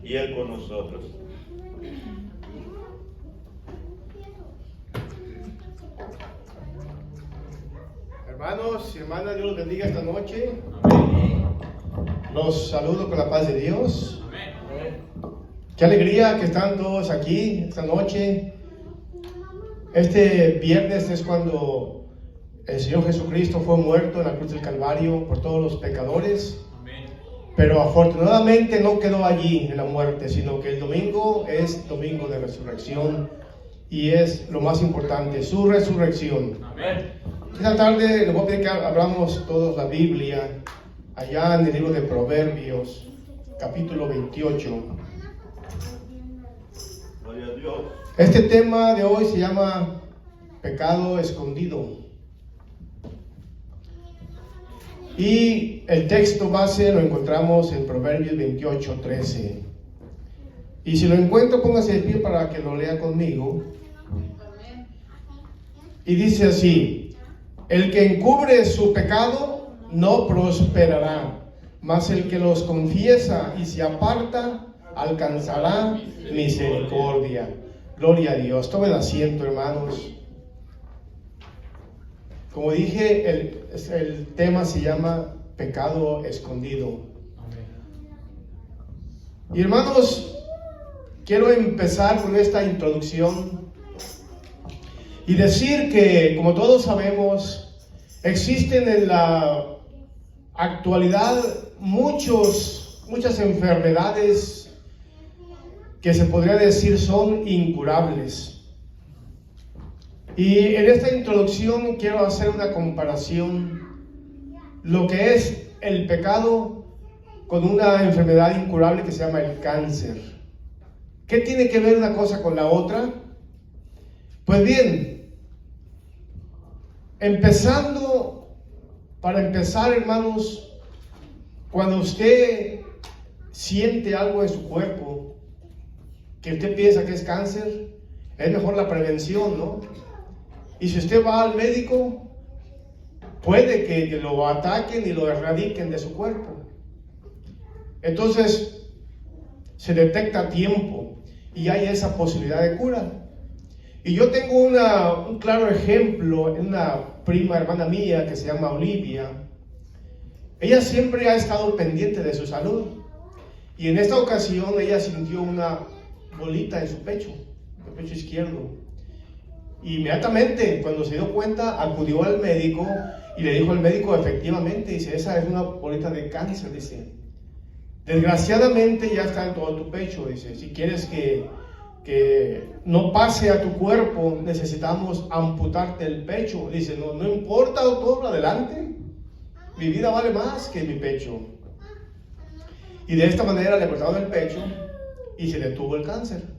y Él con nosotros. Hermanos y hermanas, Dios los bendiga esta noche. Los saludo con la paz de Dios. Qué alegría que están todos aquí esta noche. Este viernes es cuando el Señor Jesucristo fue muerto en la cruz del Calvario por todos los pecadores. Pero afortunadamente no quedó allí en la muerte, sino que el domingo es domingo de resurrección y es lo más importante, su resurrección. Esta tarde les voy a pedir que abramos todos la Biblia allá en el libro de Proverbios, capítulo 28. Gloria a Dios. Este tema de hoy se llama pecado escondido. Y el texto base lo encontramos en Proverbios 28:13. Y si lo encuentro, póngase de pie para que lo lea conmigo. Y dice así: el que encubre su pecado no prosperará, mas el que los confiesa y se aparta alcanzará misericordia. Gloria a Dios. Tomen asiento, hermanos. Como dije, el tema se llama pecado escondido. Y hermanos, quiero empezar con esta introducción y decir que, como todos sabemos, existen en la actualidad muchas enfermedades que se podría decir son incurables. Y en esta introducción quiero hacer una comparación, lo que es el pecado con una enfermedad incurable que se llama el cáncer. ¿Qué tiene que ver una cosa con la otra? Pues bien, para empezar, hermanos, cuando usted siente algo en su cuerpo que usted piensa que es cáncer, es mejor la prevención, ¿no? Y si usted va al médico, puede que lo ataquen y lo erradiquen de su cuerpo. Entonces, se detecta a tiempo y hay esa posibilidad de cura. Y yo tengo un claro ejemplo en una prima hermana mía que se llama Olivia. Ella siempre ha estado pendiente de su salud. Y en esta ocasión ella sintió una bolita en su pecho, el pecho izquierdo. Inmediatamente, cuando se dio cuenta, acudió al médico y le dijo al médico, efectivamente, dice, esa es una bolita de cáncer, dice. Desgraciadamente ya está en todo tu pecho, dice. Si quieres que no pase a tu cuerpo, necesitamos amputarte el pecho. Dice, no importa, doctor, adelante. Mi vida vale más que mi pecho. Y de esta manera le cortaron el pecho y se detuvo el cáncer.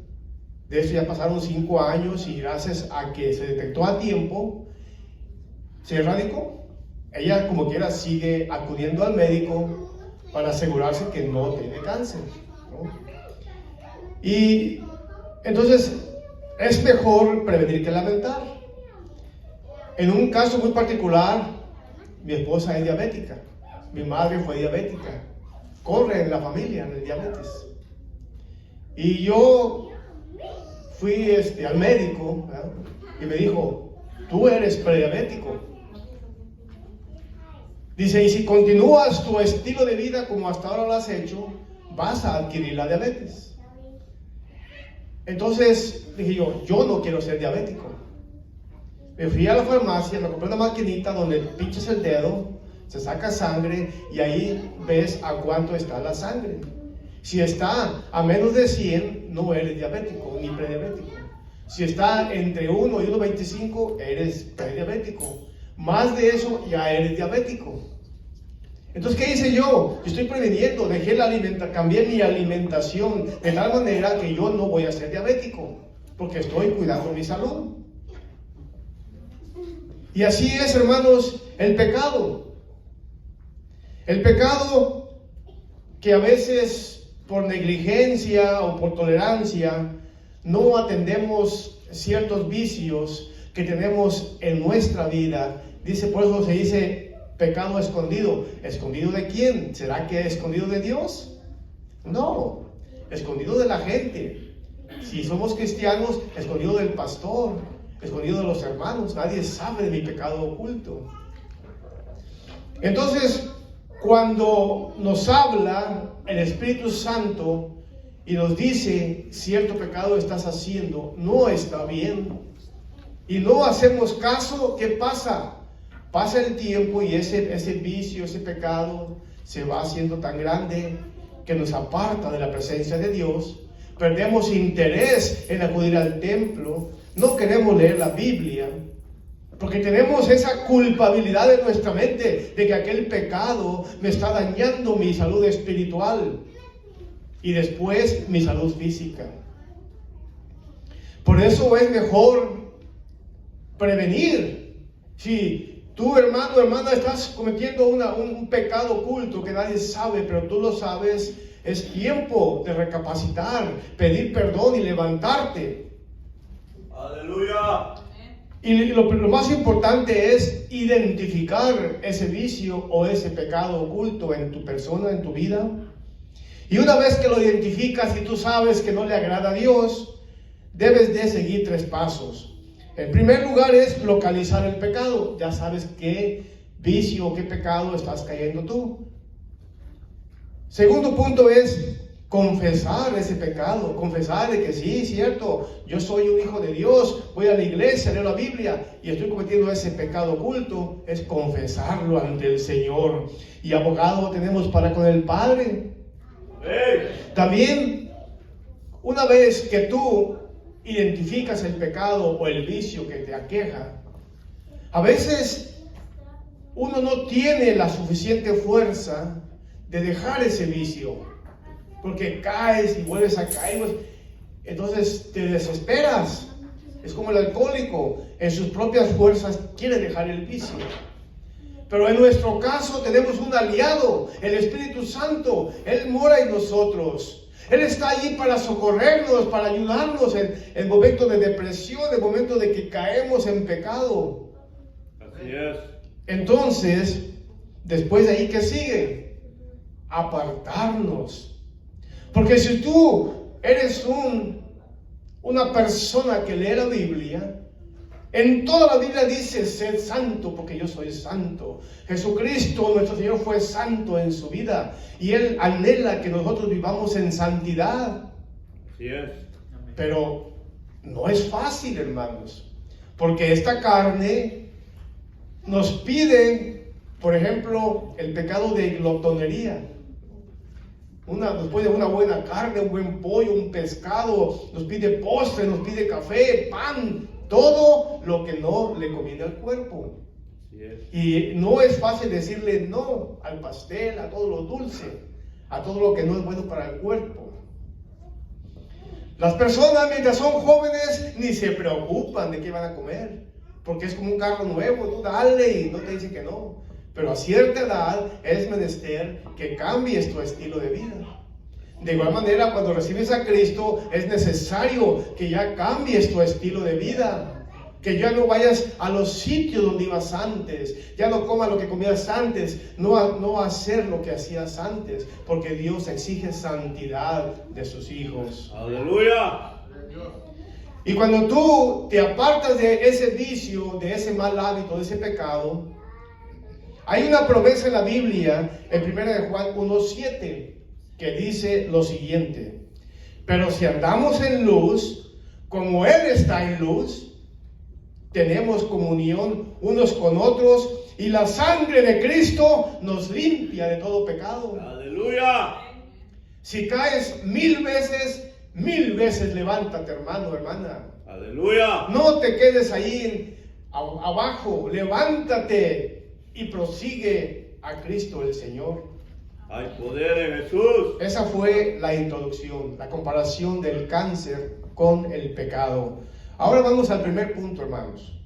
De eso ya pasaron 5 años y gracias a que se detectó a tiempo, se erradicó. Ella, como quiera, sigue acudiendo al médico para asegurarse que no tiene cáncer, ¿no? Y entonces es mejor prevenir que lamentar. En un caso muy particular, mi esposa es diabética, mi madre fue diabética, corre en la familia el diabetes. Y yo fui al médico, ¿verdad? Y me dijo, tú eres prediabético. Dice, y si continúas tu estilo de vida como hasta ahora lo has hecho, vas a adquirir la diabetes. Entonces dije yo no quiero ser diabético. Me fui a la farmacia, me compré una maquinita donde pinches el dedo, se saca sangre y ahí ves a cuánto está la sangre. Si está a menos de 100, no eres diabético ni prediabético. Si está entre 1 y 1.25, eres prediabético. Más de eso, ya eres diabético. Entonces, ¿qué hice yo? Estoy previniendo, cambié mi alimentación de tal manera que yo no voy a ser diabético, porque estoy cuidando mi salud. Y así es, hermanos, el pecado. El pecado que a veces por negligencia o por tolerancia no atendemos ciertos vicios que tenemos en nuestra vida. Dice, por eso se dice pecado escondido. ¿Escondido de quién? ¿Será que escondido de Dios? No. escondido de la gente. Si somos cristianos, escondido del pastor, escondido de los hermanos. Nadie sabe de mi pecado oculto. Entonces, cuando nos habla el Espíritu Santo y nos dice, cierto pecado estás haciendo, no está bien, y no hacemos caso, ¿qué pasa? Pasa el tiempo y ese vicio, ese pecado se va haciendo tan grande que nos aparta de la presencia de Dios. Perdemos interés en acudir al templo, no queremos leer la Biblia, porque tenemos esa culpabilidad en nuestra mente de que aquel pecado me está dañando mi salud espiritual y después mi salud física. Por eso es mejor prevenir. Si tú, hermano, hermana, estás cometiendo un pecado oculto que nadie sabe, pero tú lo sabes, es tiempo de recapacitar, pedir perdón y levantarte. Aleluya. Y lo más importante es identificar ese vicio o ese pecado oculto en tu persona, en tu vida. Y una vez que lo identificas y tú sabes que no le agrada a Dios, debes de seguir 3 pasos. El primer lugar es localizar el pecado. Ya sabes qué vicio o qué pecado estás cayendo tú. Segundo punto es confesar ese pecado, confesar de que sí, cierto, yo soy un hijo de Dios, voy a la iglesia, leo la Biblia y estoy cometiendo ese pecado oculto. Es confesarlo ante el Señor. Y abogado tenemos para con el Padre. También, una vez que tú identificas el pecado o el vicio que te aqueja, a veces uno no tiene la suficiente fuerza de dejar ese vicio, porque caes y vuelves a caer, entonces te desesperas. Es como el alcohólico, en sus propias fuerzas quiere dejar el vicio. Pero en nuestro caso tenemos un aliado, el Espíritu Santo. Él mora en nosotros. Él está allí para socorrernos, para ayudarnos en momentos de depresión, en momentos de que caemos en pecado. Así es. Entonces, después de ahí, ¿qué sigue? Apartarnos. Porque si tú eres una persona que lee la Biblia, en toda la Biblia dice, sed santo porque yo soy santo. Jesucristo, nuestro Señor, fue santo en su vida y Él anhela que nosotros vivamos en santidad. Así es. Pero no es fácil, hermanos, porque esta carne nos pide, por ejemplo, el pecado de glotonería. Después de una buena carne, un buen pollo, un pescado, nos pide postre, nos pide café, pan, todo lo que no le conviene al cuerpo. Y no es fácil decirle no al pastel, a todo lo dulce, a todo lo que no es bueno para el cuerpo. Las personas mientras son jóvenes ni se preocupan de qué van a comer, porque es como un carro nuevo, tú dale y no te dicen que no. Pero a cierta edad es menester que cambies tu estilo de vida. De igual manera, cuando recibes a Cristo, es necesario que ya cambies tu estilo de vida. Que ya no vayas a los sitios donde ibas antes. Ya no comas lo que comías antes. No hacer lo que hacías antes. Porque Dios exige santidad de sus hijos. Aleluya. Y cuando tú te apartas de ese vicio, de ese mal hábito, de ese pecado, hay una promesa en la Biblia, en 1 de Juan 1:7, que dice lo siguiente: pero si andamos en luz, como Él está en luz, tenemos comunión unos con otros, y la sangre de Cristo nos limpia de todo pecado. Aleluya. Si caes 1000 veces levántate, hermano, hermana. Aleluya. No te quedes ahí abajo, levántate y prosigue a Cristo el Señor. Hay poder en Jesús. Esa fue la introducción, la comparación del cáncer con el pecado. Ahora vamos al primer punto, hermanos.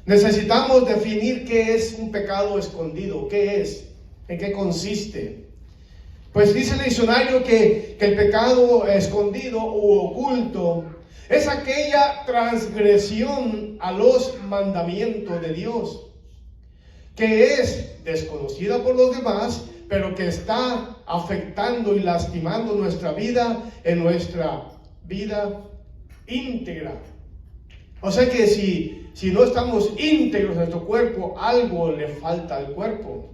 Necesitamos definir qué es un pecado escondido, qué es, en qué consiste. Pues dice el diccionario que el pecado escondido u oculto es aquella transgresión a los mandamientos de Dios, que es desconocida por los demás, pero que está afectando y lastimando nuestra vida, en nuestra vida íntegra. O sea que si no estamos íntegros en nuestro cuerpo, algo le falta al cuerpo.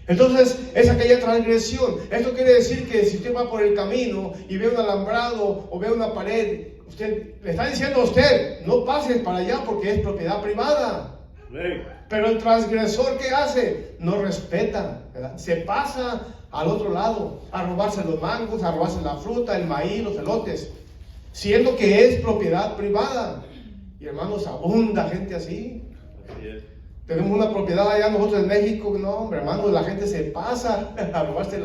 Entonces es aquella transgresión. Esto quiere decir que si usted va por el camino y ve un alambrado o ve una pared, usted le está diciendo a usted, no pases para allá porque es propiedad privada. Pero el transgresor, ¿qué hace? No respeta, ¿verdad? Se pasa al otro lado a robarse los mangos, a robarse la fruta, el maíz, los elotes, siendo que es propiedad privada. Y hermanos, abunda gente así. Así es. Tenemos una propiedad allá nosotros en México, no, hombre, hermano, la gente se pasa a robarse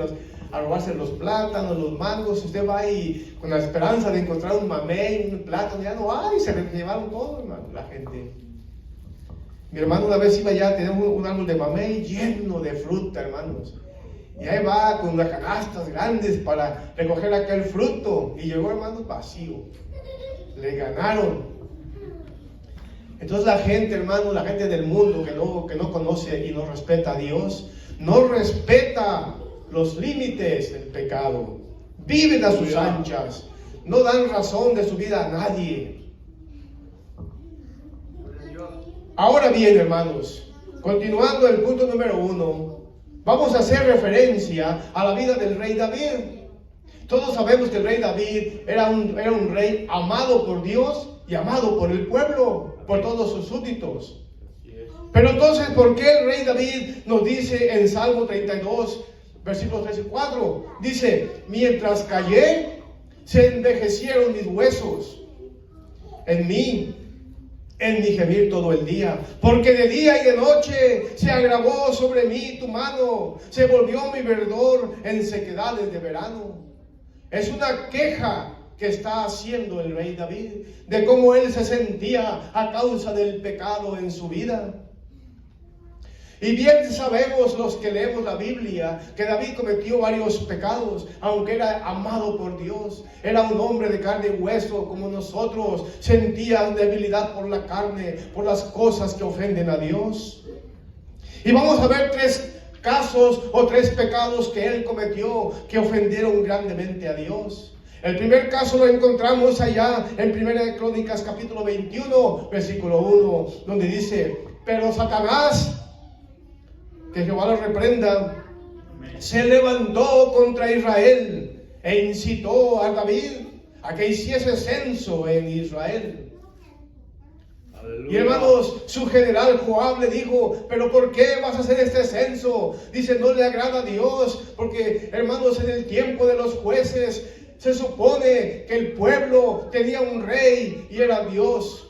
los plátanos, los mangos. Usted va y con la esperanza de encontrar un mamey, un plátano, ya no hay, se llevaron todo, hermano, la gente. Mi hermano una vez iba allá, tenemos un árbol de mamey lleno de fruta, hermanos. Y ahí va con unas canastas grandes para recoger aquel fruto. Y llegó, hermano, vacío. Le ganaron. Entonces la gente, hermano, la gente del mundo que no conoce y no respeta a Dios, no respeta los límites del pecado. Viven a sus anchas. No dan razón de su vida a nadie. Ahora bien, hermanos, continuando el punto número 1, vamos a hacer referencia a la vida del rey David. Todos sabemos que el rey David era un rey amado por Dios y amado por el pueblo, por todos sus súbditos. Pero entonces, ¿por qué el rey David nos dice en Salmo 32, versículos 3 y 4? Dice, mientras callé, se envejecieron mis huesos en mi gemir todo el día, porque de día y de noche se agravó sobre mí tu mano, se volvió mi verdor en sequedades de verano. Es una queja que está haciendo el rey David, de cómo él se sentía a causa del pecado en su vida. Y bien sabemos los que leemos la Biblia que David cometió varios pecados, aunque era amado por Dios. Era un hombre de carne y hueso como nosotros, sentía debilidad por la carne, por las cosas que ofenden a Dios. Y vamos a ver 3 casos o 3 pecados que él cometió que ofendieron grandemente a Dios. El primer caso lo encontramos allá en 1 Crónicas capítulo 21, versículo 1, donde dice, pero Satanás, que Jehová lo reprenda, se levantó contra Israel e incitó a David a que hiciese censo en Israel. Aleluya. Y hermanos, su general Joab le dijo, pero ¿por qué vas a hacer este censo? Dice, no le agrada a Dios, porque hermanos, en el tiempo de los jueces se supone que el pueblo tenía un rey y era Dios.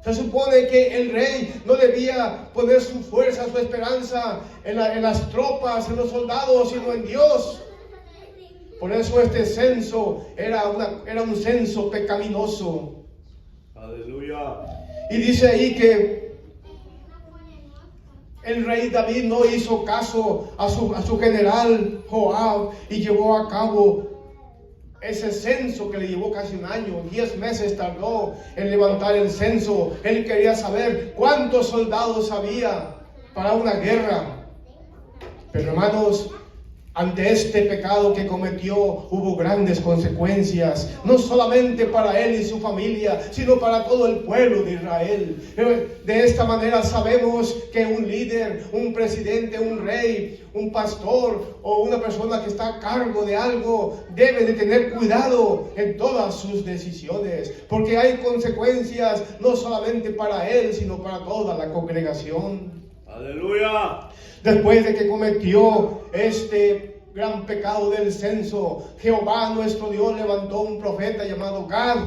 Se supone que el rey no debía poner su fuerza, su esperanza en las tropas, en los soldados, sino en Dios. Por eso este censo era un censo pecaminoso. Aleluya. Y dice ahí que el rey David no hizo caso a su general Joab y llevó a cabo ese censo que le llevó casi un año. 10 meses tardó en levantar el censo. Él quería saber cuántos soldados había para una guerra. Pero hermanos, ante este pecado que cometió hubo grandes consecuencias, no solamente para él y su familia, sino para todo el pueblo de Israel. De esta manera sabemos que un líder, un presidente, un rey, un pastor o una persona que está a cargo de algo debe de tener cuidado en todas sus decisiones, porque hay consecuencias no solamente para él, sino para toda la congregación. Aleluya. Después de que cometió este gran pecado del censo, Jehová nuestro Dios levantó un profeta llamado Gad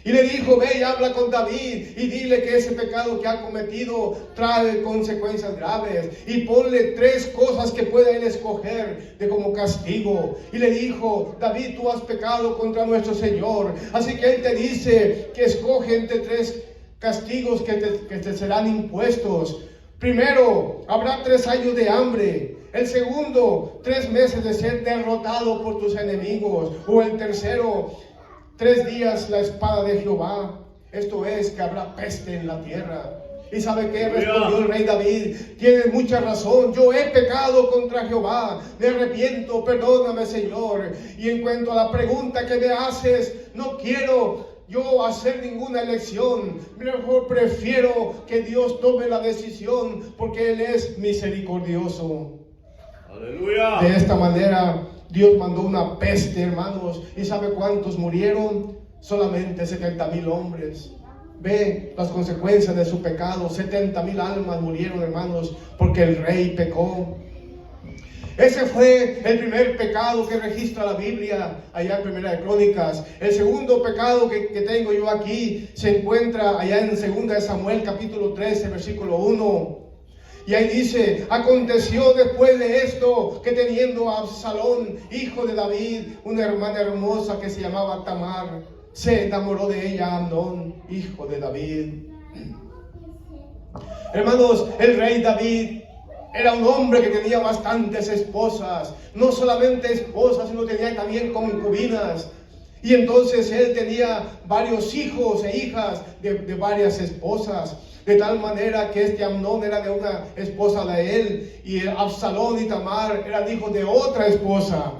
y le dijo, ve y habla con David y dile que ese pecado que ha cometido trae consecuencias graves y ponle 3 cosas que pueda él escoger de como castigo. Y le dijo, David, tú has pecado contra nuestro Señor, así que él te dice que escoge entre 3 castigos que te serán impuestos. Primero, habrá 3 años de hambre. El segundo, 3 meses de ser derrotado por tus enemigos. O el tercero, 3 días la espada de Jehová. Esto es que habrá peste en la tierra. ¿Y sabe qué respondió el rey David? Tienes mucha razón, yo he pecado contra Jehová, me arrepiento, perdóname, Señor. Y en cuanto a la pregunta que me haces, no quiero yo hacer ninguna elección, mejor prefiero que Dios tome la decisión, porque Él es misericordioso. Aleluya. De esta manera, Dios mandó una peste, hermanos, ¿y sabe cuántos murieron? Solamente 70,000 hombres. Ve las consecuencias de su pecado. 70,000 almas murieron, hermanos, porque el rey pecó. Ese fue el primer pecado que registra la Biblia allá en Primera de Crónicas. El segundo pecado que tengo yo aquí se encuentra allá en Segunda de Samuel capítulo 13 versículo 1. Y ahí dice: aconteció después de esto que teniendo a Absalón, hijo de David, una hermana hermosa que se llamaba Tamar, se enamoró de ella Amnón, hijo de David. Hermanos, el rey David era un hombre que tenía bastantes esposas. No solamente esposas, sino tenía también concubinas. Y entonces él tenía varios hijos e hijas de varias esposas. De tal manera que este Amnón era de una esposa de él, y Absalón y Tamar eran hijos de otra esposa.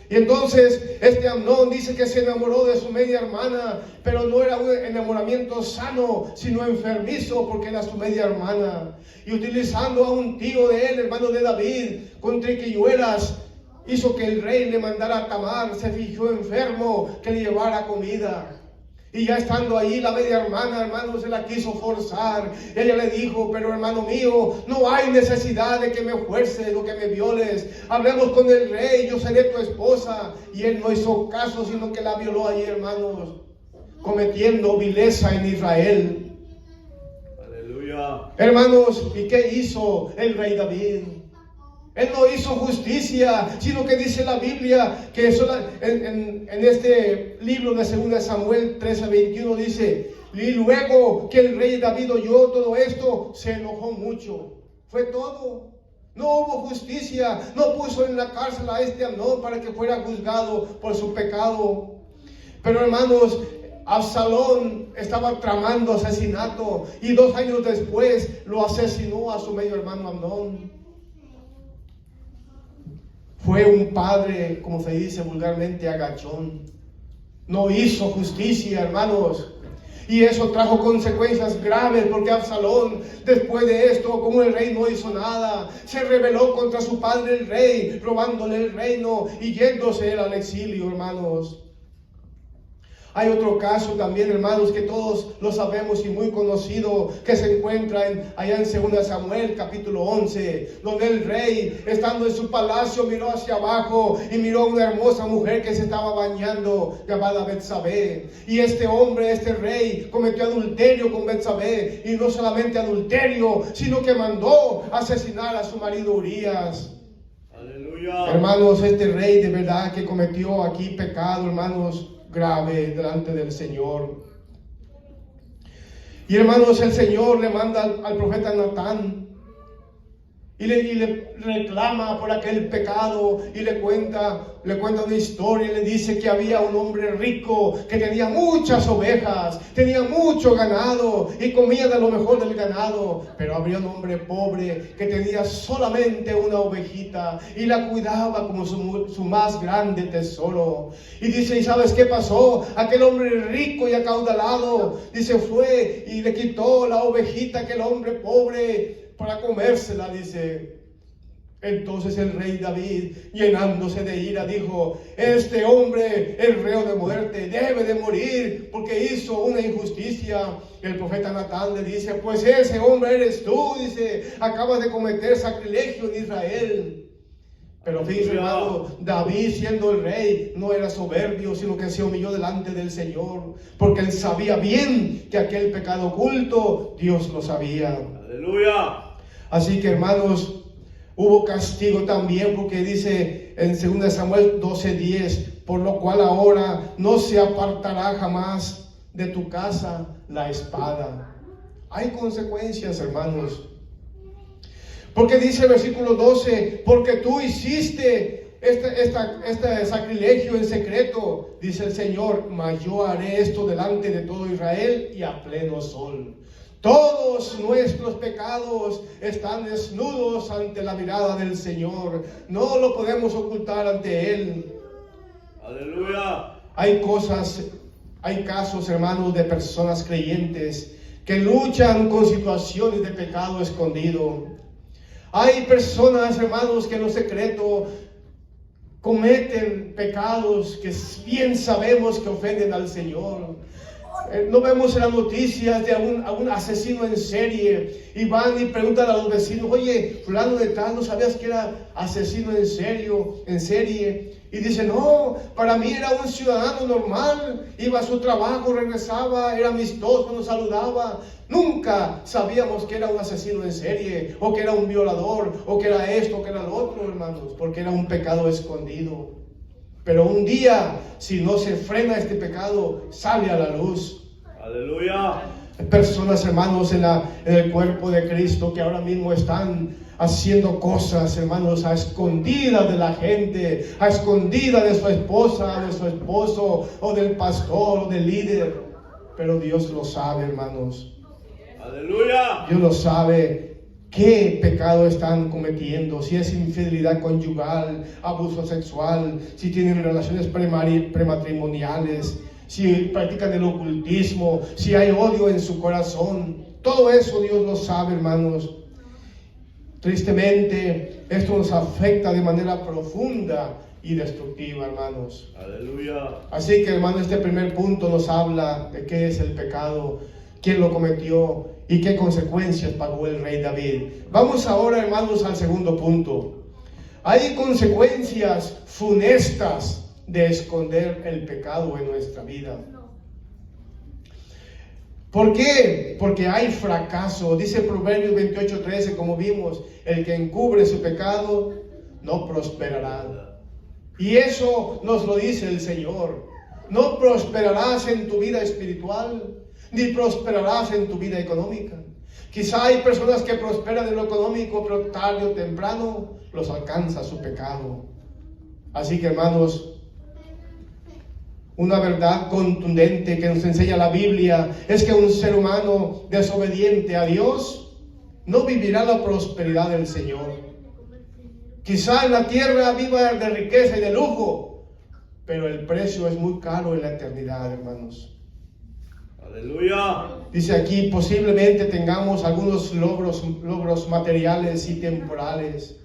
Y entonces este Amnón dice que se enamoró de su media hermana, pero no era un enamoramiento sano, sino enfermizo, porque era su media hermana. Y utilizando a un tío de él, hermano de David, con triquilluelas, hizo que el rey le mandara a Tamar, se fingió enfermo, que le llevara comida. Y ya estando ahí, la media hermana, hermano, se la quiso forzar. Ella le dijo: pero hermano mío, no hay necesidad de que me fuerces o que me violes. Hablemos con el rey, yo seré tu esposa. Y él no hizo caso, sino que la violó ahí, hermanos, cometiendo vileza en Israel. Aleluya. Hermanos, ¿y qué hizo el rey David? Él no hizo justicia, sino que dice la Biblia que en este libro de 2 Samuel 13:21 dice: y luego que el rey David oyó todo esto, se enojó mucho. Fue todo. No hubo justicia, no puso en la cárcel a este Amnón para que fuera juzgado por su pecado. Pero hermanos, Absalón estaba tramando asesinato, y 2 años después lo asesinó a su medio hermano Amnón. Fue un padre, como se dice vulgarmente, agachón. No hizo justicia, hermanos. Y eso trajo consecuencias graves, porque Absalón, después de esto, como el rey no hizo nada, se rebeló contra su padre el rey, robándole el reino y yéndose él al exilio, hermanos. Hay otro caso también, hermanos, que todos lo sabemos y muy conocido, que se encuentra allá en 2 Samuel capítulo 11, donde el rey, estando en su palacio, miró hacia abajo y miró a una hermosa mujer que se estaba bañando, llamada Betsabé. Y este hombre, este rey, cometió adulterio con Betsabé, y no solamente adulterio, sino que mandó asesinar a su marido Urías. Aleluya. Hermanos, este rey de verdad que cometió aquí pecado, hermanos, grave delante del Señor. Y hermanos, el Señor le manda al profeta Natán y le reclama por aquel pecado, y le cuenta una historia, y le dice que había un hombre rico que tenía muchas ovejas, tenía mucho ganado y comía de lo mejor del ganado, pero había un hombre pobre que tenía solamente una ovejita y la cuidaba como su más grande tesoro. Y dice: ¿y sabes qué pasó? Aquel hombre rico y acaudalado, dice, fue y le quitó la ovejita a aquel hombre pobre para comérsela, dice. Entonces el rey David, llenándose de ira, dijo: este hombre es reo de muerte, debe de morir porque hizo una injusticia. El profeta Natán le dice: pues ese hombre eres tú, dice, acabas de cometer sacrilegio en Israel. Pero fíjense, hermano, David, siendo el rey, no era soberbio, sino que se humilló delante del Señor, porque él sabía bien que aquel pecado oculto Dios lo sabía. Aleluya. Así que, hermanos, hubo castigo también, porque dice en 2 Samuel 12:10: por lo cual ahora no se apartará jamás de tu casa la espada. Hay consecuencias, hermanos. Porque dice el versículo 12: porque tú hiciste este sacrilegio en secreto, dice el Señor, mas yo haré esto delante de todo Israel y a pleno sol. Todos nuestros pecados están desnudos ante la mirada del Señor. No lo podemos ocultar ante Él. Aleluya. Hay casos, hermanos, de personas creyentes que luchan con situaciones de pecado escondido. Hay personas, hermanos, que en lo secreto cometen pecados que bien sabemos que ofenden al Señor. No vemos en las noticias de algún asesino en serie y van y preguntan a los vecinos: oye, fulano de tal, ¿no sabías que era asesino en serie? Y dice: no, para mí era un ciudadano normal, iba a su trabajo, regresaba, era amistoso, nos saludaba. Nunca sabíamos que era un asesino en serie, o que era un violador, o que era esto, o que era lo otro, hermanos, porque era un pecado escondido. Pero un día, si no se frena este pecado, sale a la luz. Aleluya. Hay personas, hermanos, en el cuerpo de Cristo que ahora mismo están haciendo cosas, hermanos, a escondidas de la gente, a escondidas de su esposa, de su esposo, o del pastor, o del líder. Pero Dios lo sabe, hermanos. Aleluya. Dios lo sabe. ¿Qué pecado están cometiendo? Si es infidelidad conyugal, abuso sexual, si tienen relaciones prematrimoniales, si practican el ocultismo, si hay odio en su corazón. Todo eso Dios lo sabe, hermanos. Tristemente, esto nos afecta de manera profunda y destructiva, hermanos. Aleluya. Así que, hermanos, este primer punto nos habla de qué es el pecado, quién lo cometió y qué consecuencias pagó el rey David. Vamos ahora, hermanos, al segundo punto. Hay consecuencias funestas de esconder el pecado en nuestra vida. ¿Por qué? Porque hay fracaso. Dice Proverbios 28:13, como vimos: el que encubre su pecado no prosperará. Y eso nos lo dice el Señor. No prosperarás en tu vida espiritual, ni prosperarás en tu vida económica. Quizá hay personas que prosperan en lo económico, pero tarde o temprano los alcanza su pecado. Así que, hermanos, una verdad contundente que nos enseña la Biblia es que un ser humano desobediente a Dios no vivirá la prosperidad del Señor. Quizá en la tierra viva de riqueza y de lujo, pero el precio es muy caro en la eternidad, hermanos. Aleluya. Dice aquí: posiblemente tengamos algunos logros materiales y temporales,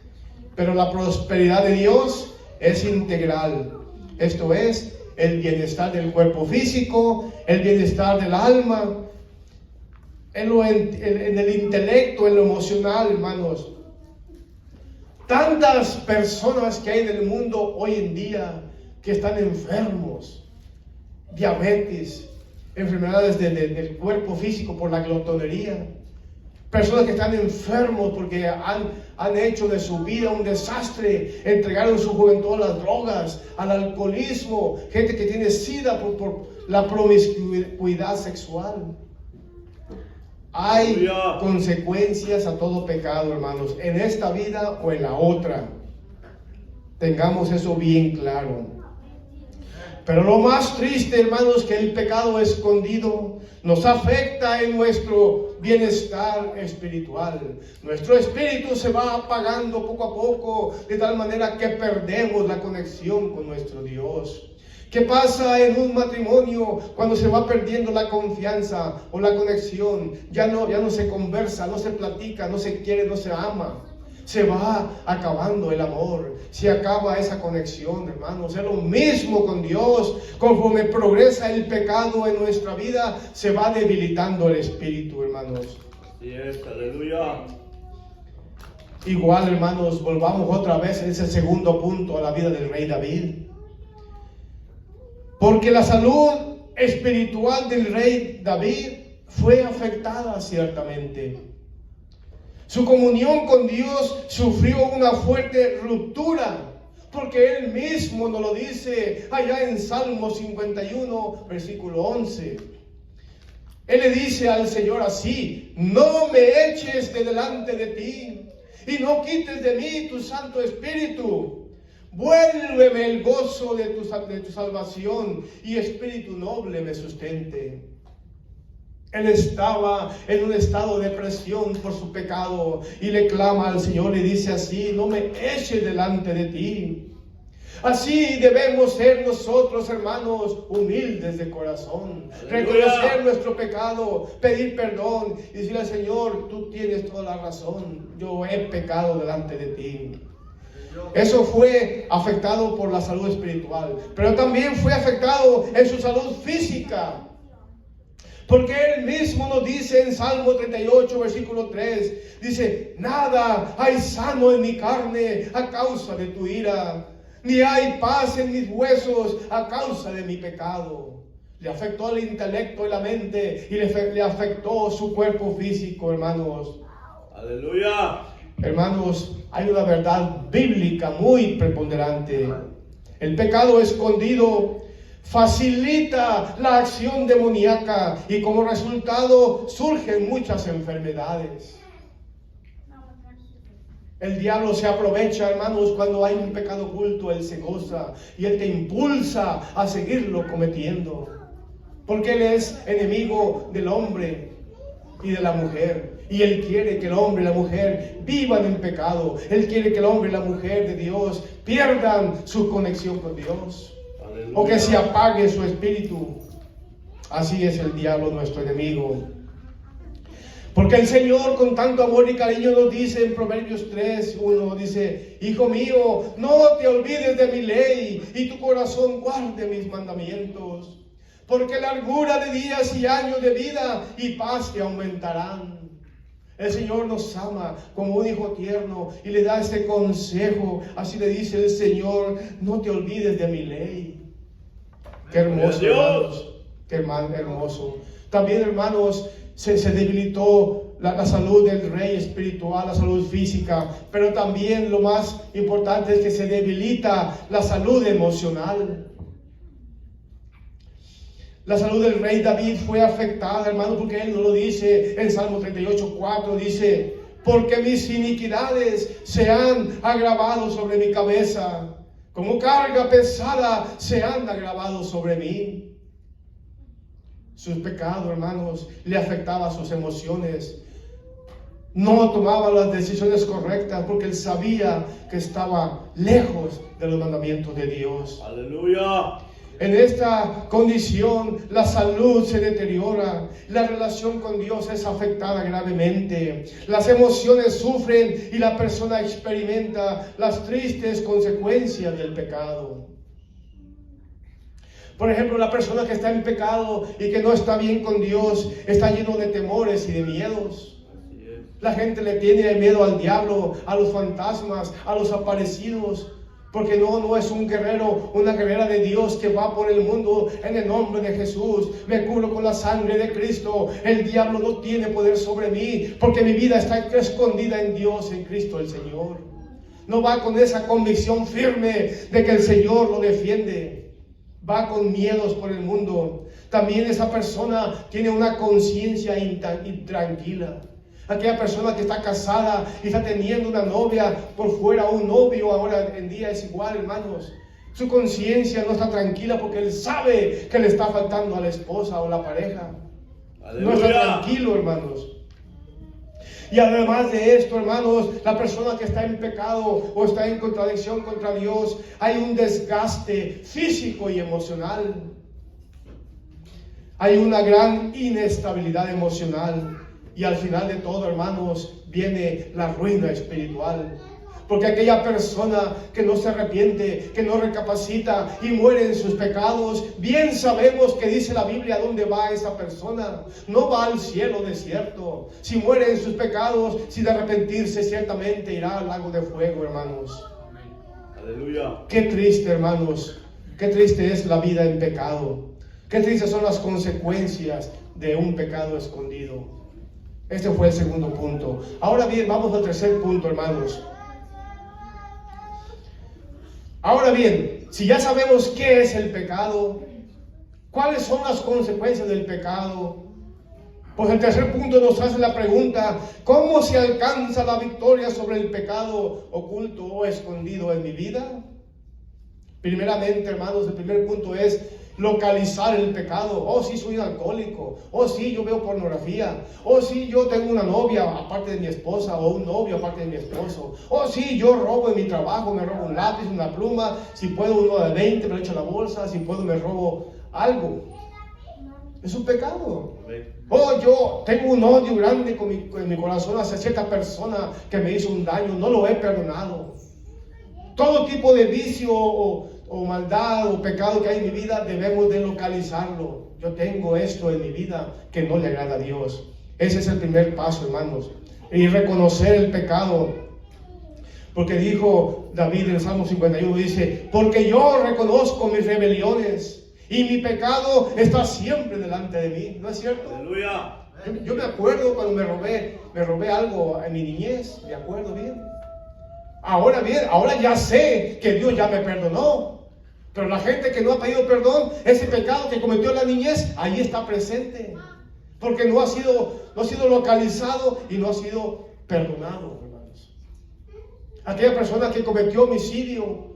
pero la prosperidad de Dios es integral. Esto es, el bienestar del cuerpo físico, el bienestar del alma, en el intelecto, en lo emocional, hermanos. Tantas personas que hay en el mundo hoy en día que están enfermos, diabetes, enfermedades del cuerpo físico por la glotonería, personas que están enfermos porque han hecho de su vida un desastre, entregaron su juventud a las drogas, al alcoholismo, gente que tiene sida por la promiscuidad sexual. Hay consecuencias a todo pecado, hermanos, en esta vida o en la otra. Tengamos eso bien claro. Pero lo más triste, hermanos, que el pecado escondido nos afecta en nuestro bienestar espiritual. Nuestro espíritu se va apagando poco a poco, de tal manera que perdemos la conexión con nuestro Dios. ¿Qué pasa en un matrimonio cuando se va perdiendo la confianza o la conexión? Ya no se conversa, no se platica, no se quiere, no se ama. Se va acabando el amor, se acaba esa conexión, hermanos. Es lo mismo con Dios. Conforme progresa el pecado en nuestra vida, se va debilitando el espíritu, hermanos. Así es, aleluya. Igual, hermanos, volvamos otra vez en ese segundo punto a la vida del rey David. Porque la salud espiritual del rey David fue afectada ciertamente. Su comunión con Dios sufrió una fuerte ruptura, porque Él mismo nos lo dice allá en Salmo 51, versículo 11. Él le dice al Señor así: no me eches de delante de ti, y no quites de mí tu Santo Espíritu. Vuélveme el gozo de tu salvación, y espíritu noble me sustente. Él estaba en un estado de depresión por su pecado y le clama al Señor y dice así: no me eches delante de ti. Así debemos ser nosotros, hermanos, humildes de corazón. Reconocer nuestro pecado, pedir perdón y decirle al Señor: tú tienes toda la razón, yo he pecado delante de ti. Eso fue afectado por la salud espiritual, pero también fue afectado en su salud física. Porque Él mismo nos dice en Salmo 38, versículo 3, dice: nada hay sano en mi carne a causa de tu ira, ni hay paz en mis huesos a causa de mi pecado. Le afectó el intelecto y la mente y le afectó su cuerpo físico, hermanos. Aleluya. Hermanos, hay una verdad bíblica muy preponderante. El pecado escondido facilita la acción demoníaca y como resultado surgen muchas enfermedades. El diablo se aprovecha, hermanos, cuando hay un pecado oculto. Él se goza y él te impulsa a seguirlo cometiendo, porque él es enemigo del hombre y de la mujer, y él quiere que el hombre y la mujer vivan en pecado. Él quiere que el hombre y la mujer de Dios pierdan su conexión con Dios, o que se apague su espíritu. Así es el diablo, nuestro enemigo. Porque el Señor con tanto amor y cariño nos dice en Proverbios 3:1, dice: hijo mío, no te olvides de mi ley y tu corazón guarde mis mandamientos, porque largura de días y años de vida y paz te aumentarán. El Señor nos ama como un hijo tierno y le da este consejo. Así le dice el Señor: no te olvides de mi ley. Qué hermoso, hermanos, qué hermoso. También, hermanos, se debilitó la salud del rey espiritual, la salud física, pero también lo más importante es que se debilita la salud emocional. La salud del rey David fue afectada, hermano, porque él no lo dice en Salmo 38:4, dice: porque mis iniquidades se han agravado sobre mi cabeza, como carga pesada se han agravado sobre mí. Sus pecados, hermanos, le afectaban sus emociones. No tomaba las decisiones correctas porque él sabía que estaba lejos de los mandamientos de Dios. Aleluya. En esta condición la salud se deteriora, la relación con Dios es afectada gravemente, las emociones sufren y la persona experimenta las tristes consecuencias del pecado. Por ejemplo, la persona que está en pecado y que no está bien con Dios está lleno de temores y de miedos. La gente le tiene miedo al diablo, a los fantasmas, a los aparecidos, porque no es un guerrero, una guerrera de Dios que va por el mundo en el nombre de Jesús. Me cubro con la sangre de Cristo. El diablo no tiene poder sobre mí, porque mi vida está escondida en Dios, en Cristo el Señor. No va con esa convicción firme de que el Señor lo defiende. Va con miedos por el mundo. También esa persona tiene una conciencia intranquila. Aquella persona que está casada y está teniendo una novia por fuera, un novio ahora en día es igual, hermanos. Su conciencia no está tranquila porque él sabe que le está faltando a la esposa o la pareja. Aleluya. No está tranquilo, hermanos. Y además de esto, hermanos, la persona que está en pecado o está en contradicción contra Dios, hay un desgaste físico y emocional. Hay una gran inestabilidad emocional. Y al final de todo, hermanos, viene la ruina espiritual. Porque aquella persona que no se arrepiente, que no recapacita y muere en sus pecados, bien sabemos que dice la Biblia a dónde va esa persona. No va al cielo desierto. Si muere en sus pecados, sin arrepentirse, ciertamente irá al lago de fuego, hermanos. Aleluya. Qué triste, hermanos. Qué triste es la vida en pecado. Qué tristes son las consecuencias de un pecado escondido. Este fue el segundo punto. Ahora bien, vamos al tercer punto, hermanos. Ahora bien, si ya sabemos qué es el pecado, cuáles son las consecuencias del pecado, pues el tercer punto nos hace la pregunta: ¿cómo se alcanza la victoria sobre el pecado oculto o escondido en mi vida? Primeramente, hermanos, el primer punto es localizar el pecado. Oh, sí, soy un alcohólico. Oh, sí, yo veo pornografía. Oh, sí, yo tengo una novia aparte de mi esposa, o un novio aparte de mi esposo. Oh, sí, yo robo en mi trabajo, me robo un lápiz, una pluma. Si puedo, uno de 20, me lo echo a la bolsa. Si puedo, me robo algo. Es un pecado. Oh, yo tengo un odio grande en mi corazón hacia cierta persona que me hizo un daño. No lo he perdonado. Todo tipo de vicio o maldad o pecado que hay en mi vida, debemos de localizarlo. Yo tengo esto en mi vida que no le agrada a Dios. Ese es el primer paso, hermanos. Y reconocer el pecado. Porque dijo David en el Salmo 51, dice, porque yo reconozco mis rebeliones y mi pecado está siempre delante de mí. ¿No es cierto? Aleluya. Yo me acuerdo cuando me robé algo en mi niñez, me acuerdo bien. Ahora bien, ahora ya sé que Dios ya me perdonó. Pero la gente que no ha pedido perdón, ese pecado que cometió en la niñez, ahí está presente. Porque no ha sido localizado y no ha sido perdonado, hermanos. Aquella persona que cometió homicidio,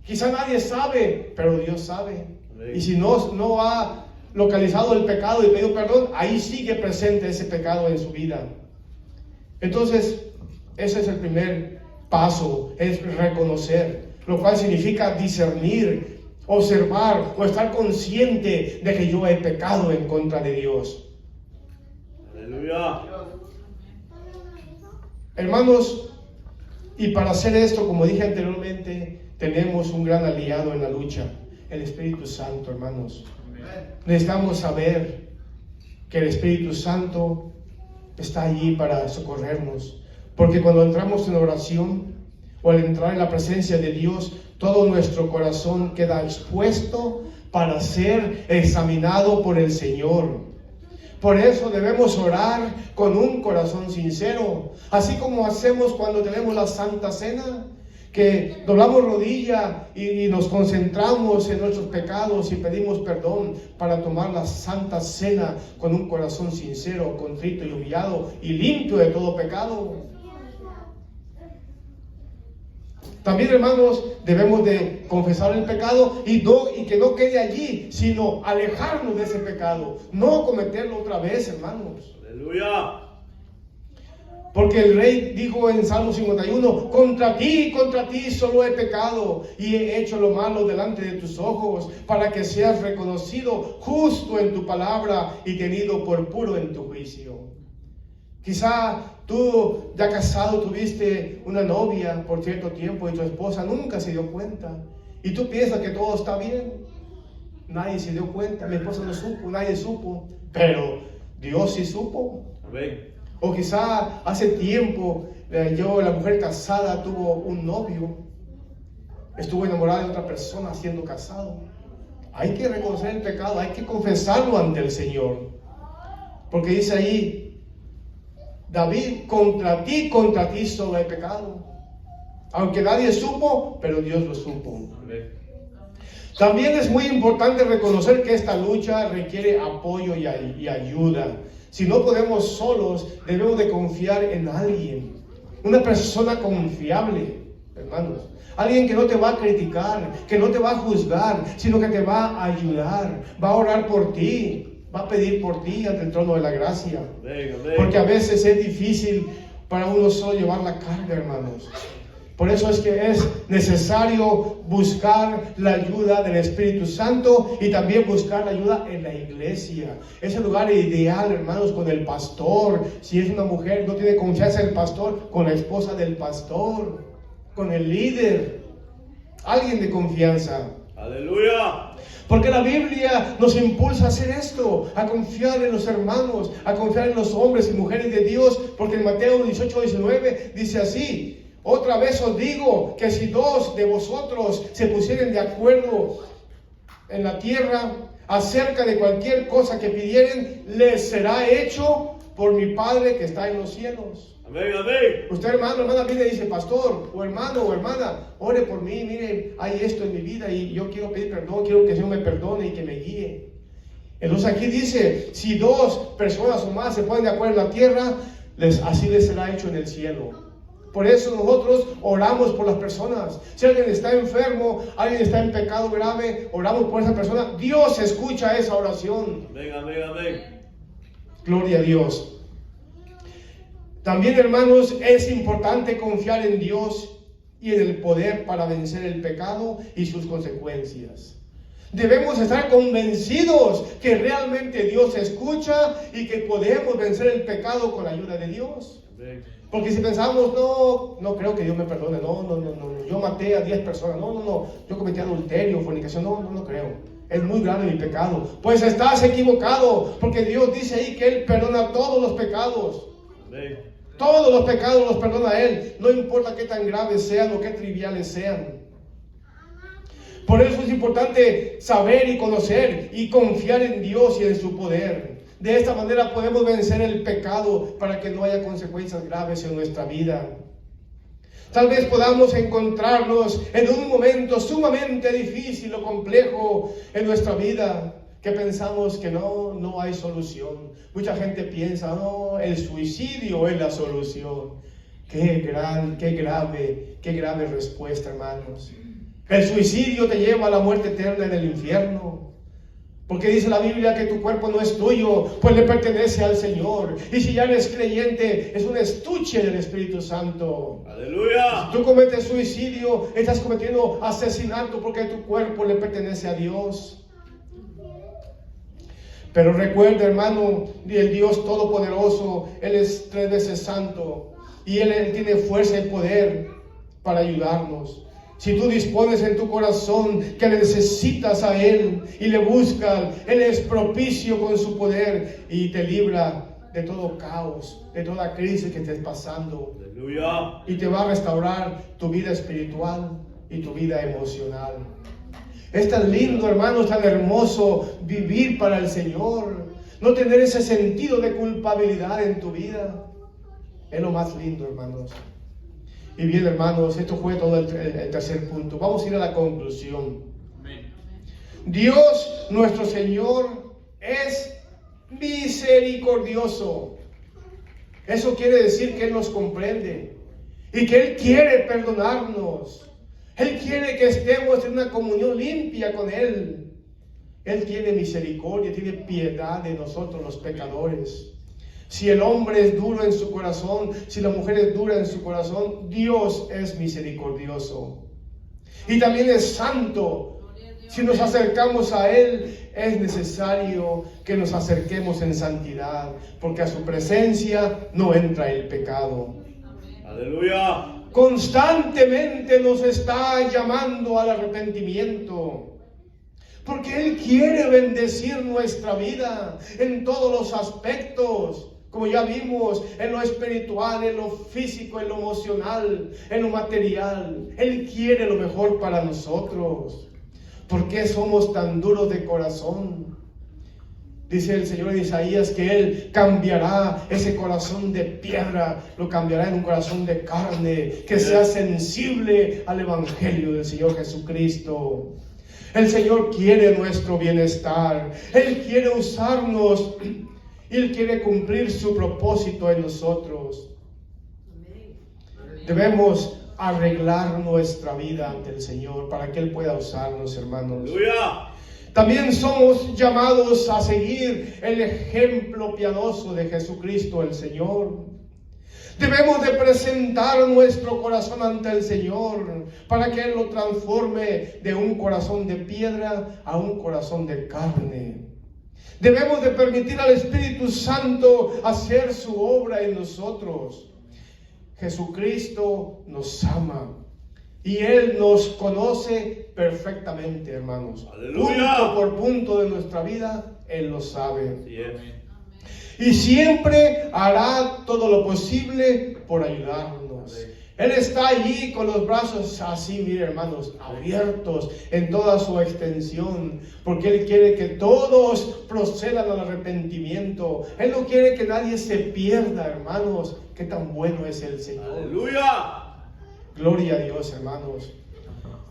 quizá nadie sabe, pero Dios sabe. Y si no ha localizado el pecado y pedido perdón, ahí sigue presente ese pecado en su vida. Entonces, ese es el primer paso, es reconocer, lo cual significa discernir, observar o estar consciente de que yo he pecado en contra de Dios. Aleluya. Hermanos, y para hacer esto, como dije anteriormente, tenemos un gran aliado en la lucha, el Espíritu Santo, hermanos. Necesitamos saber que el Espíritu Santo está allí para socorrernos. Porque cuando entramos en oración o al entrar en la presencia de Dios, todo nuestro corazón queda expuesto para ser examinado por el Señor. Por eso debemos orar con un corazón sincero, así como hacemos cuando tenemos la Santa Cena, que doblamos rodilla y nos concentramos en nuestros pecados y pedimos perdón para tomar la Santa Cena con un corazón sincero, contrito y humillado y limpio de todo pecado. También, hermanos, debemos de confesar el pecado y que no quede allí, sino alejarnos de ese pecado, no cometerlo otra vez, hermanos. Aleluya. Porque el rey dijo en Salmo 51, contra ti solo he pecado y he hecho lo malo delante de tus ojos, para que seas reconocido justo en tu palabra y tenido por puro en tu juicio. Quizá tú, ya casado, tuviste una novia por cierto tiempo y tu esposa nunca se dio cuenta. Y tú piensas que todo está bien. Nadie se dio cuenta, mi esposa no supo, nadie supo. Pero Dios sí supo. Amén. O quizá hace tiempo, la mujer casada tuvo un novio. Estuvo enamorada de otra persona siendo casado. Hay que reconocer el pecado, hay que confesarlo ante el Señor. Porque dice ahí, David, contra ti solo he pecado. Aunque nadie supo, pero Dios lo supo. Amén. También es muy importante reconocer que esta lucha requiere apoyo y ayuda. Si no podemos solos, debemos de confiar en alguien. Una persona confiable, hermanos. Alguien que no te va a criticar, que no te va a juzgar, sino que te va a ayudar, va a orar por ti. Va a pedir por ti ante el trono de la gracia. Amén, amén. Porque a veces es difícil para uno solo llevar la carga, hermanos. Por eso es que es necesario buscar la ayuda del Espíritu Santo y también buscar la ayuda en la iglesia. Es el lugar ideal, hermanos, con el pastor. Si es una mujer, no tiene confianza en el pastor, con la esposa del pastor, con el líder. Alguien de confianza. Aleluya. Porque la Biblia nos impulsa a hacer esto, a confiar en los hermanos, a confiar en los hombres y mujeres de Dios, porque en Mateo 18:19 dice así, otra vez os digo que si dos de vosotros se pusieren de acuerdo en la tierra acerca de cualquier cosa que pidieren, les será hecho por mi Padre que está en los cielos. Amén, amén. Usted, hermano, hermana, viene y dice, pastor, o hermano, o hermana, ore por mí, miren, hay esto en mi vida y yo quiero pedir perdón, quiero que el Señor me perdone y que me guíe. Entonces aquí dice, si dos personas o más se ponen de acuerdo en la tierra, así les será hecho en el cielo. Por eso nosotros oramos por las personas. Si alguien está enfermo, alguien está en pecado grave, oramos por esa persona. Dios escucha esa oración. Amén, amén, amén. Gloria a Dios. También, hermanos, es importante confiar en Dios y en el poder para vencer el pecado y sus consecuencias. Debemos estar convencidos que realmente Dios escucha y que podemos vencer el pecado con la ayuda de Dios. Amén. Porque si pensamos, no creo que Dios me perdone, no, yo maté a 10 personas, no, yo cometí adulterio, fornicación, no creo. Es muy grande mi pecado. Pues estás equivocado, porque Dios dice ahí que Él perdona todos los pecados. Amén. Todos los pecados los perdona Él, no importa qué tan graves sean o qué triviales sean. Por eso es importante saber y conocer y confiar en Dios y en su poder. De esta manera podemos vencer el pecado para que no haya consecuencias graves en nuestra vida. Tal vez podamos encontrarnos en un momento sumamente difícil o complejo en nuestra vida, que pensamos que no hay solución. Mucha gente piensa, el suicidio es la solución. Qué grave respuesta, hermanos. El suicidio te lleva a la muerte eterna en el infierno. Porque dice la Biblia que tu cuerpo no es tuyo, pues le pertenece al Señor. Y si ya eres creyente, es un estuche del Espíritu Santo. Aleluya. Si tú cometes suicidio, estás cometiendo asesinato porque tu cuerpo le pertenece a Dios. Pero recuerda, hermano, el Dios Todopoderoso, Él es 3 veces santo. Y Él tiene fuerza y poder para ayudarnos. Si tú dispones en tu corazón que le necesitas a Él y le buscas, Él es propicio con su poder y te libra de todo caos, de toda crisis que estés pasando. Aleluya. Y te va a restaurar tu vida espiritual y tu vida emocional. Es tan lindo, hermanos, tan hermoso vivir para el Señor. No tener ese sentido de culpabilidad en tu vida. Es lo más lindo, hermanos. Y bien, hermanos, esto fue todo el tercer punto. Vamos a ir a la conclusión. Amén. Dios, nuestro Señor, es misericordioso. Eso quiere decir que Él nos comprende y que Él quiere perdonarnos. Él quiere que estemos en una comunión limpia con Él. Él tiene misericordia, tiene piedad de nosotros los pecadores. Si el hombre es duro en su corazón, si la mujer es dura en su corazón, Dios es misericordioso. Y también es santo. Si nos acercamos a Él, es necesario que nos acerquemos en santidad, porque a su presencia no entra el pecado. Aleluya. Constantemente nos está llamando al arrepentimiento, porque Él quiere bendecir nuestra vida en todos los aspectos. Como ya vimos, en lo espiritual, en lo físico, en lo emocional, en lo material. Él quiere lo mejor para nosotros. ¿Por qué somos tan duros de corazón? Dice el Señor en Isaías que Él cambiará ese corazón de piedra, lo cambiará en un corazón de carne, que sea sensible al Evangelio del Señor Jesucristo. El Señor quiere nuestro bienestar. Él quiere usarnos. Él quiere cumplir su propósito en nosotros. Debemos arreglar nuestra vida ante el Señor para que Él pueda usarnos, hermanos. Aleluya. También somos llamados a seguir el ejemplo piadoso de Jesucristo el Señor. Debemos de presentar nuestro corazón ante el Señor para que Él lo transforme de un corazón de piedra a un corazón de carne. Debemos de permitir al Espíritu Santo hacer su obra en nosotros. Jesucristo nos ama y Él nos conoce perfectamente, hermanos. Aleluya. Punto por punto de nuestra vida, Él lo sabe. Así es. Y siempre hará todo lo posible por ayudarnos. Amén. Él está allí con los brazos así, mire, hermanos, abiertos en toda su extensión, porque Él quiere que todos procedan al arrepentimiento. Él no quiere que nadie se pierda, hermanos. Qué tan bueno es el Señor. Aleluya. Gloria a Dios, hermanos.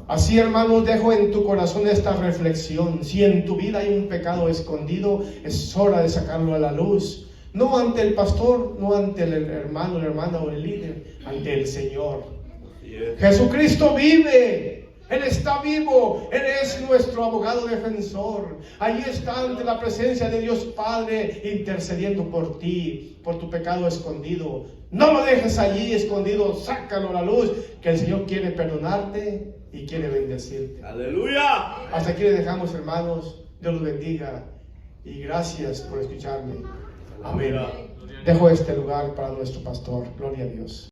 Así, hermanos, dejo en tu corazón esta reflexión. Si en tu vida hay un pecado escondido, es hora de sacarlo a la luz. No ante el pastor, no ante el hermano, la hermana o el líder, ante el Señor. Así es. Jesucristo vive. Él está vivo, Él es nuestro abogado defensor. Allí está ante la presencia de Dios Padre intercediendo por ti, por tu pecado escondido. No lo dejes allí escondido, sácalo a la luz, que el Señor quiere perdonarte y quiere bendecirte. Aleluya. Hasta aquí le dejamos, hermanos. Dios los bendiga y gracias por escucharme. Amén. Dejo este lugar para nuestro pastor. Gloria a Dios.